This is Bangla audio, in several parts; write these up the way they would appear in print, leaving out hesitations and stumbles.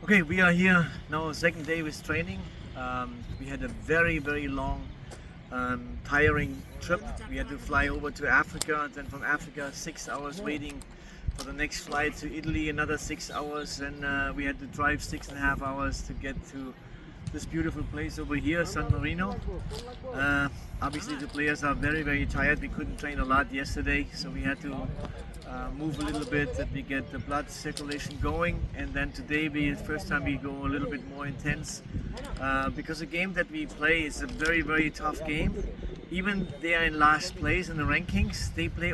Okay, we are here now, second day with training. We had a very long, tiring trip. We had to fly over to Africa, then from Africa 6 hours waiting for the next flight to Italy, another 6 hours, and we had to drive 6.5 hours to get to this beautiful place over here, San Marino. Obviously the players are very tired. We couldn't train a lot yesterday, so we had to move a little bit that we get the blood circulation going, and then today be the first time we go a little bit more intense because the game that we play is a very tough game. Even they are in last place in the rankings, they play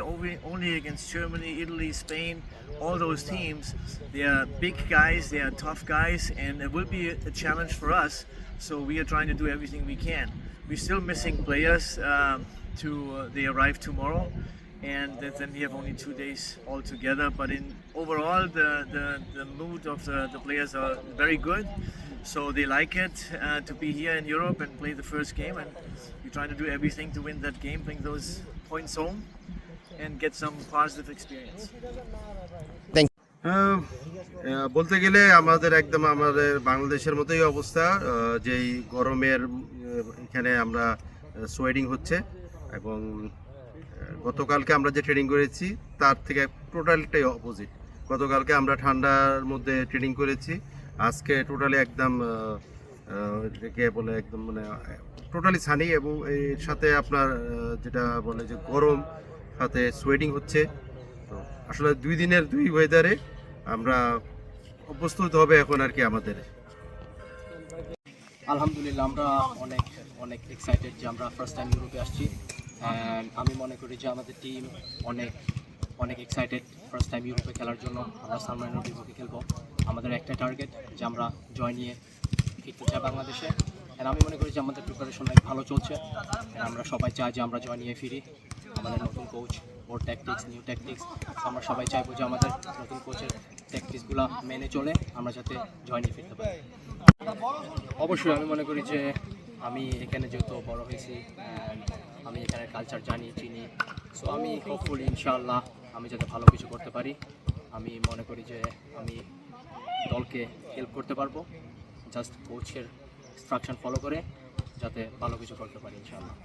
only against Germany, Italy, Spain, all those teams. They are big guys, they are tough guys, and it will be a challenge for us, so we are trying to do everything we can. We're still missing players they arrive tomorrow, and then we have only 2 days altogether. But in overall, the mood of the players are very good, so they like it to be here in Europe and play the first game. And we're trying to do everything to win that game, bring those points home, and get some positive experience. বলতে গেলে আমাদের বাংলাদেশের মতোই অবস্থা, যেই গরমের এখানে আমরা সোয়েটিং হচ্ছে, এবং গতকালকে আমরা যে ট্রেনিং করেছি তার থেকে টোটালটাই অপোজিট। গতকালকে আমরা ঠান্ডার মধ্যে ট্রেনিং করেছি, আজকে টোটালি একদম একে বলে একদম মানে টোটালি সানি, এবং এর সাথে আপনার যেটা বলে যে গরম সাথে সোয়েটিং হচ্ছে। তো আসলে 2 দিনের 2 ওয়েদারে আমরা অভ্যস্ত হতে হবে এখন আর কি আমাদের। আলহামদুলিল্লাহ আমরা অনেক এক্সাইটেড যে আমরা ফার্স্ট টাইম ইউরোপে আসছি। আমি মনে করি যে আমাদের টিম অনেক এক্সাইটেড ফার্স্ট টাইম ইউরোপে খেলার জন্য। আমরা সান মারিনোর বিপক্ষে খেলবো। আমাদের একটা টার্গেট যে আমরা জয় নিয়ে ফিরতে চাই বাংলাদেশে। আমি মনে করি যে আমাদের প্রিপারেশন অনেক ভালো চলছে। আমরা সবাই চাই যে আমরা জয় নিয়ে ফিরি। আমাদের নতুন কোচ, ওর ট্যাকটিক্স, নিউ ট্যাকটিক্স, আমরা সবাই চাইবো যে আমাদের নতুন কোচের ট্যাকটিক্সগুলো মেনে চলে আমরা যাতে জয় নিয়ে ফিরতে পারি। অবশ্যই আমি মনে করি যে আমি এখানে যেহেতু বড় হয়েছি, আমি এখানে কালচার জানি, চিনি, সো আমি হোপফুলি ইনশাআল্লাহ আমি যাতে ভালো কিছু করতে পারি। আমি মনে করি যে আমি দলকে হেল্প করতে পারবো, জাস্ট কোচের ইনস্ট্রাকশন ফলো করে যাতে ভালো কিছু করতে পারি ইনশাআল্লাহ।